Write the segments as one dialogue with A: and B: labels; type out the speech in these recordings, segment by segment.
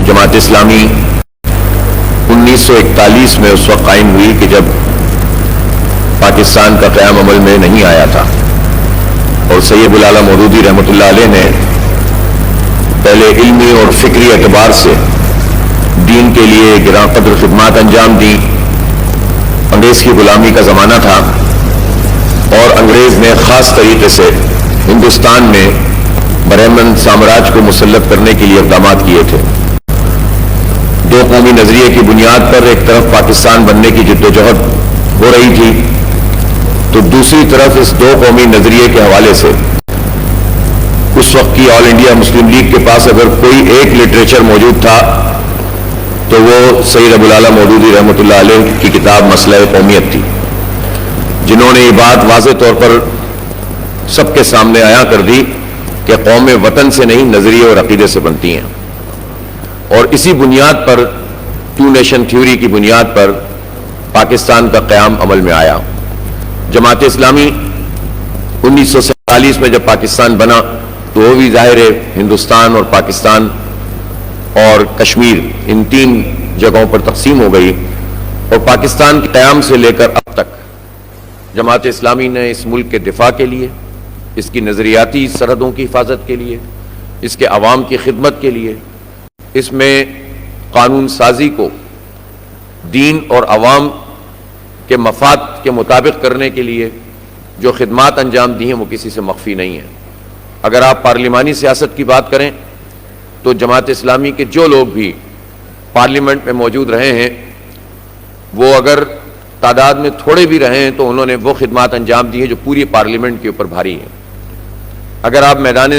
A: جماعت اسلامی 1941 میں اس وقت قائم ہوئی کہ جب پاکستان کا قیام عمل میں نہیں آیا تھا، اور سید بلالہ مودودی رحمۃ اللہ علیہ نے پہلے علمی اور فکری اعتبار سے دین کے لیے گراں قدر خدمات انجام دی۔ انگریز کی غلامی کا زمانہ تھا اور انگریز نے خاص طریقے سے ہندوستان میں برہمن سامراج کو مسلط کرنے کے لیے اقدامات کیے تھے۔ دو قومی نظریے کی بنیاد پر ایک طرف پاکستان بننے کی جدوجہد ہو رہی تھی، تو دوسری طرف اس دو قومی نظریے کے حوالے سے اس وقت کی آل انڈیا مسلم لیگ کے پاس اگر کوئی ایک لٹریچر موجود تھا تو وہ سید ابوالعلا مودودی رحمۃ اللہ علیہ کی کتاب مسئلہ قومیت تھی، جنہوں نے یہ بات واضح طور پر سب کے سامنے عیاں کر دی کہ قوم وطن سے نہیں، نظریے اور عقیدے سے بنتی ہیں، اور اسی بنیاد پر ٹو نیشن تھیوری کی بنیاد پر پاکستان کا قیام عمل میں آیا۔ جماعت اسلامی 1947 میں جب پاکستان بنا تو وہ بھی ظاہر ہے ہندوستان اور پاکستان اور کشمیر ان تین جگہوں پر تقسیم ہو گئی، اور پاکستان کے قیام سے لے کر اب تک جماعت اسلامی نے اس ملک کے دفاع کے لیے، اس کی نظریاتی سرحدوں کی حفاظت کے لیے، اس کے عوام کی خدمت کے لیے، اس میں قانون سازی کو دین اور عوام کے مفاد کے مطابق کرنے کے لیے جو خدمات انجام دی ہیں وہ کسی سے مخفی نہیں ہیں۔ اگر آپ پارلیمانی سیاست کی بات کریں تو جماعت اسلامی کے جو لوگ بھی پارلیمنٹ میں موجود رہے ہیں وہ اگر تعداد میں تھوڑے بھی رہے ہیں تو انہوں نے وہ خدمات انجام دی ہیں جو پوری پارلیمنٹ کے اوپر بھاری ہیں۔ اگر آپ میدان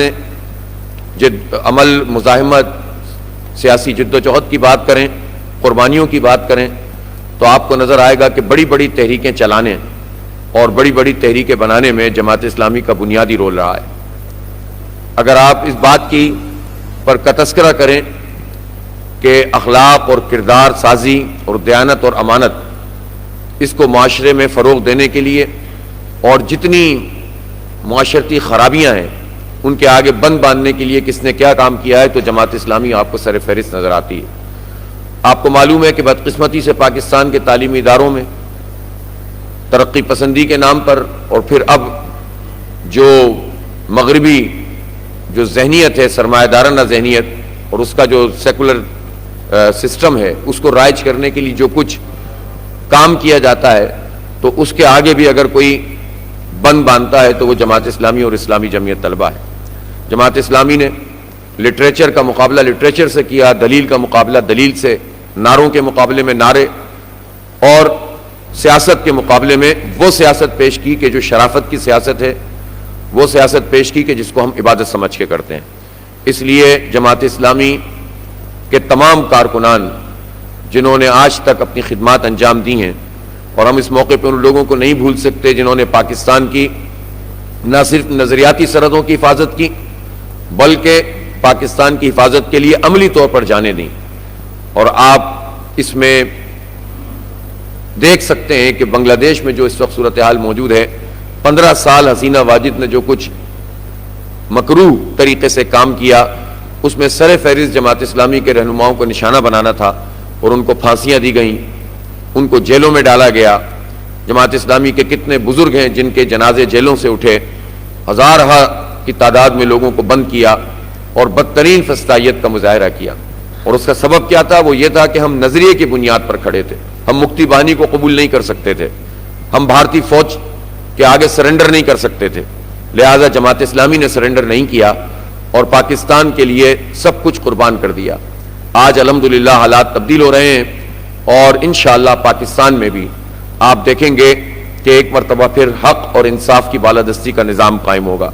A: عمل، مزاحمت، سیاسی جدوجہد کی بات کریں، قربانیوں کی بات کریں تو آپ کو نظر آئے گا کہ بڑی بڑی تحریکیں چلانے اور بڑی بڑی تحریکیں بنانے میں جماعت اسلامی کا بنیادی رول رہا ہے۔ اگر آپ اس بات کی پر کا تذکرہ کریں کہ اخلاق اور کردار سازی اور دیانت اور امانت اس کو معاشرے میں فروغ دینے کے لیے اور جتنی معاشرتی خرابیاں ہیں ان کے آگے بند باندھنے کے لیے کس نے کیا کام کیا ہے تو جماعت اسلامی آپ کو سر فہرست نظر آتی ہے۔ آپ کو معلوم ہے کہ بدقسمتی سے پاکستان کے تعلیمی اداروں میں ترقی پسندی کے نام پر اور پھر اب جو مغربی جو ذہنیت ہے، سرمایہ دارانہ ذہنیت، اور اس کا جو سیکولر سسٹم ہے اس کو رائج کرنے کے لیے جو کچھ کام کیا جاتا ہے تو اس کے آگے بھی اگر کوئی بند باندھتا ہے تو وہ جماعت اسلامی اور اسلامی جمعیت طلبہ ہے۔ جماعت اسلامی نے لٹریچر کا مقابلہ لٹریچر سے کیا، دلیل کا مقابلہ دلیل سے، نعروں کے مقابلے میں نعرے، اور سیاست کے مقابلے میں وہ سیاست پیش کی کہ جو شرافت کی سیاست ہے، وہ سیاست پیش کی کہ جس کو ہم عبادت سمجھ کے کرتے ہیں۔ اس لیے جماعت اسلامی کے تمام کارکنان جنہوں نے آج تک اپنی خدمات انجام دی ہیں، اور ہم اس موقع پہ ان لوگوں کو نہیں بھول سکتے جنہوں نے پاکستان کی نہ صرف نظریاتی سرحدوں کی حفاظت کی بلکہ پاکستان کی حفاظت کے لیے عملی طور پر جانیں دیں۔ اور آپ اس میں دیکھ سکتے ہیں کہ بنگلہ دیش میں جو اس وقت صورتحال موجود ہے، 15 سال حسینہ واجد نے جو کچھ مکروہ طریقے سے کام کیا اس میں سر فہرست جماعت اسلامی کے رہنماؤں کو نشانہ بنانا تھا، اور ان کو پھانسیاں دی گئیں، ان کو جیلوں میں ڈالا گیا۔ جماعت اسلامی کے کتنے بزرگ ہیں جن کے جنازے جیلوں سے اٹھے، ہزارہ کی تعداد میں لوگوں کو بند کیا اور بدترین فسطائیت کا مظاہرہ کیا، اور اس کا سبب کیا تھا؟ وہ یہ تھا کہ ہم نظریے کی بنیاد پر کھڑے تھے، ہم مکتی بانی کو قبول نہیں کر سکتے تھے، ہم بھارتی فوج کے آگے سرنڈر نہیں کر سکتے تھے، لہذا جماعت اسلامی نے سرنڈر نہیں کیا اور پاکستان کے لیے سب کچھ قربان کر دیا۔ آج الحمدللہ حالات تبدیل ہو رہے ہیں اور انشاءاللہ پاکستان میں بھی آپ دیکھیں گے کہ ایک مرتبہ پھر حق اور انصاف کی بالادستی کا نظام قائم ہوگا۔